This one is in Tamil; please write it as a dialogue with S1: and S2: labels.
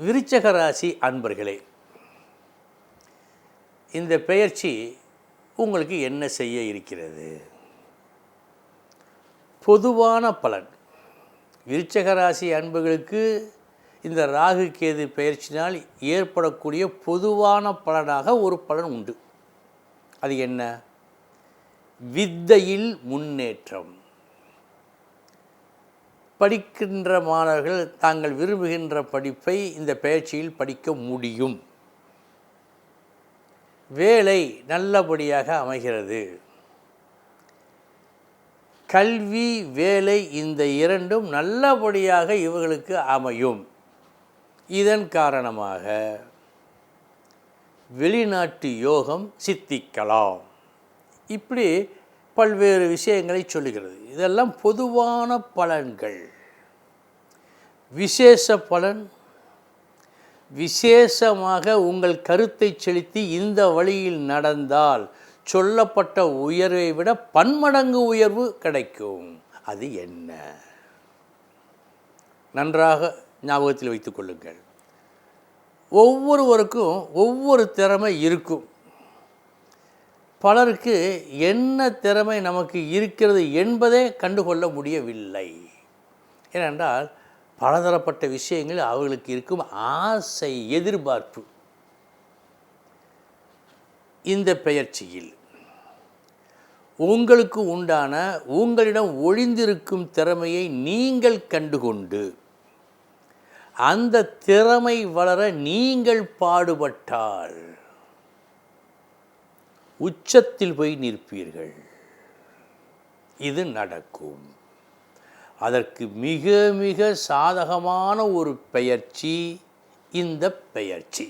S1: விருச்சக ராசி அன்பர்களே, இந்த பெயர்ச்சி உங்களுக்கு என்ன செய்ய இருக்கிறது? பொதுவான பலன். விருச்சக ராசி அன்பர்களுக்கு இந்த ராகு கேது பெயர்ச்சினால் ஏற்படக்கூடிய பொதுவான பலனாக ஒரு பலன் உண்டு. அது என்ன? வித்தையில் முன்னேற்றம். படிக்கின்ற மாணவர்கள் தாங்கள் விரும்புகின்ற படிப்பை இந்த பெயர்ச்சியில் படிக்க முடியும். வேலை நல்லபடியாக அமைகிறது. கல்வி, வேலை இந்த இரண்டும் நல்லபடியாக இவர்களுக்கு அமையும். இதன் காரணமாக வெளிநாட்டு யோகம் சித்திக்கலாம். இப்படி பல்வேறு விஷயங்களை சொல்லுகிறது. இதெல்லாம் பொதுவான பலன்கள். விசேஷ பலன், விசேஷமாக உங்கள் கருத்தை செலுத்தி இந்த வழியில் நடந்தால் சொல்லப்பட்ட உயர்வை விட பன்மடங்கு உயர்வு கிடைக்கும். அது என்ன? நன்றாக ஞாபகத்தில் வைத்துக் கொள்ளுங்கள். ஒவ்வொருவருக்கும் ஒவ்வொரு திறமை இருக்கும். பலருக்கு என்ன திறமை நமக்கு இருக்கிறது என்பதே கண்டுகொள்ள முடியவில்லை. ஏனென்றால் பலதரப்பட்ட விஷயங்கள் அவர்களுக்கு இருக்கும் ஆசை, எதிர்பார்ப்பு. இந்த பெயர்ச்சியில் உங்களுக்கு உண்டான, உங்களிடம் ஒளிந்திருக்கும் திறமையை நீங்கள் கண்டுகொண்டு அந்த திறமை வளர நீங்கள் பாடுபட்டால் உச்சத்தில் போய் நிற்பீர்கள். இது நடக்கும். அதற்கு மிக மிக சாதகமான ஒரு பெயர்ச்சி இந்த பெயர்ச்சி.